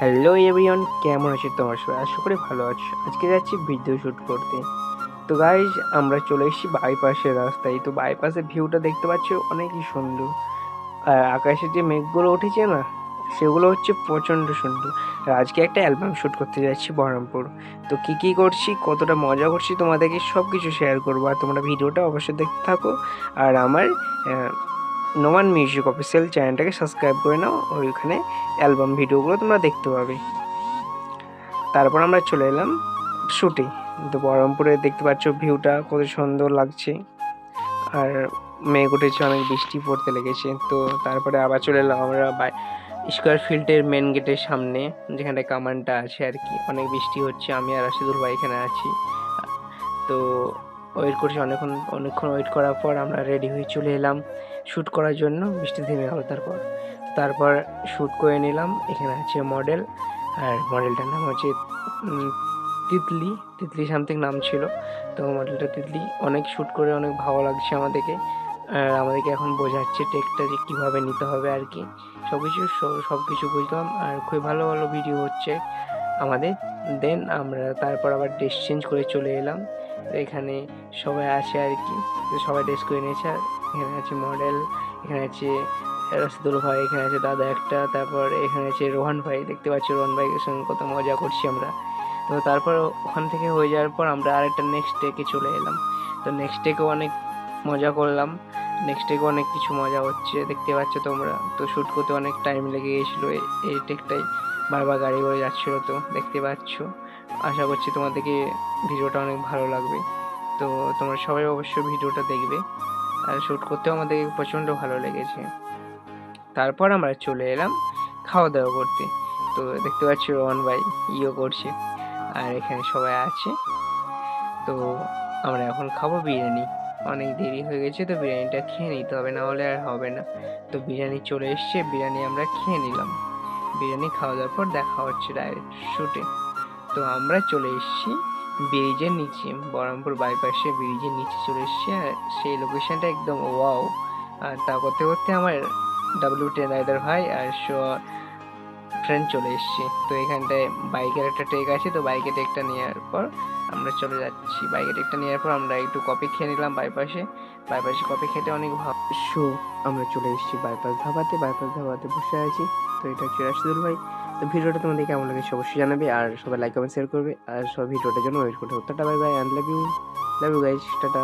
Hello everyone, কেমন আছো তোমার সবাই? আশা করি ভালো আছো। আজকে যাচ্ছি ভিডিও শ্যুট করতে। তো গাইজ, আমরা চলে এসেছি বাইপাসের রাস্তায়। তো বাইপাসের ভিউটা দেখতে পাচ্ছ, অনেকই সুন্দর। আর আকাশে যে মেঘগুলো উঠেছে না, সেগুলো হচ্ছে প্রচণ্ড সুন্দর। আর আজকে একটা অ্যালবাম শ্যুট করতে যাচ্ছি বহরমপুর। তো কী করছি, কতটা মজা করছি, তোমাদেরকে সব কিছু শেয়ার করবো। আর তোমরা ভিডিওটা অবশ্যই দেখতে থাকো। আর আমার নোমান মিউজিক অফিসিয়াল চ্যানেলটাকে সাবস্ক্রাইব করে নাও, ওইখানে অ্যালবাম ভিডিওগুলো তোমরা দেখতে পাবে। তারপর আমরা চলে এলাম শ্যুটে। তো বহরমপুরে দেখতে পাচ্ছ ভিউটা কত সুন্দর লাগছে। আর মেঘ উঠেছে, অনেক বৃষ্টি পড়তে লেগেছে। তো তারপরে আবার চলে এলাম আমরা স্কোয়ার ফিল্ডের মেন গেটের সামনে, যেখানে কামানটা আছে আর কি। অনেক বৃষ্টি হচ্ছে, আমি আর রাশিদুল ভাই এখানে আছি। তো ওয়েট করছি অনেকক্ষণ ওয়েট করার পর আমরা রেডি হয়ে চলে এলাম শ্যুট করার জন্য। বৃষ্টি থেমে গেল। তারপর শ্যুট করে নিলাম। এখানে আছে মডেল, আর মডেলটার নাম হচ্ছে তিতলি তিতলি সামথিং নাম ছিল। তো মডেলটা তিতলি অনেক শ্যুট করে অনেক ভালো লাগছে আমাদেরকে। আর আমাদেরকে এখন বোঝাচ্ছে টেকটা যে কীভাবে নিতে হবে আর কি। সব কিছু বুঝলাম, আর খুবই ভালো ভালো ভিডিও হচ্ছে আমাদের। দেন আমরা তারপর আবার ড্রেস চেঞ্জ করে চলে এলাম। তো এখানে সবাই আছে আর কি। তো সবাই ড্রেস করে নিয়েছে। আর এখানে আছে মডেল, এখানে আছে রাশিদুল ভাই, এখানে আছে দাদা একটা, তারপর এখানে আছে রোহান ভাই। দেখতে পাচ্ছি রোহান ভাইয়ের সঙ্গে কত মজা করছি আমরা। তো তারপর ওখান থেকে হয়ে যাওয়ার পর আমরা আরেকটা নেক্সট টেকে চলে এলাম। তো নেক্সট টেকেও অনেক মজা করলাম। নেক্সট টেকে অনেক কিছু মজা হচ্ছে, দেখতে পাচ্ছ তোমরা। তো শ্যুট করতে অনেক টাইম লেগে গিয়েছিলো এই টেকটাই। বারবার গাড়ি করে যাচ্ছিলো, তো দেখতে পাচ্ছ। আশা করছি তোমাদেরকে ভিডিওটা অনেক ভালো লাগবে। তো তোমরা সবাই অবশ্যই ভিডিওটা দেখবে। আর শ্যুট করতেও আমাদের প্রচণ্ড ভালো লেগেছে। তারপর আমরা চলে এলাম খাওয়া দাওয়া করতে। তো দেখতে পাচ্ছি রোহন ভাই করছে, আর এখানে সবাই আছে। তো আমরা এখন খাবো বিরিয়ানি। অনেক দেরি হয়ে গেছে, তো বিরিয়ানিটা খেয়ে নিতে হবে, না হলে আর হবে না। তো বিরিয়ানি চলে এসছে, বিরিয়ানি আমরা খেয়ে নিলাম। বিরিয়ানি খাওয়া দাওয়ার পর দেখা হচ্ছে ডাইরেক্ট শ্যুটে। তো আমরা চলে এসেছি ব্রিজের নিচে, বহরমপুর বাইপাসে ব্রিজের নিচে চলে এসেছি। আর সেই লোকেশনটা একদম ওয়াও। আর তা করতে করতে আমার WT রাইডার ভাই আর ফ্রেন্ড চলে এসেছি। তো এখানটায় বাইকের একটা টেক আছে। তো বাইকের টেকটা নেওয়ার পর আমরা চলে যাচ্ছি। বাইকের টেকটা নেওয়ার পর আমরা একটু কফি খেয়ে নিলাম বাইপাসে। কফি খেতে অনেক ভালো। আমরা চলে এসেছি বাইপাস ধাবাতে বসে আছি। তো এটা হচ্ছে রাশিদুল ভাই। তো ভিডিওটা তোমাদের কেমন লেগেছে অবশ্যই জানাবে, আর সবাই লাইক কমেন্ট শেয়ার করবে, আর সব ভিডিওটার জন্য ওয়েট করতে হবে। Tata, bye bye, and love you guys, tata.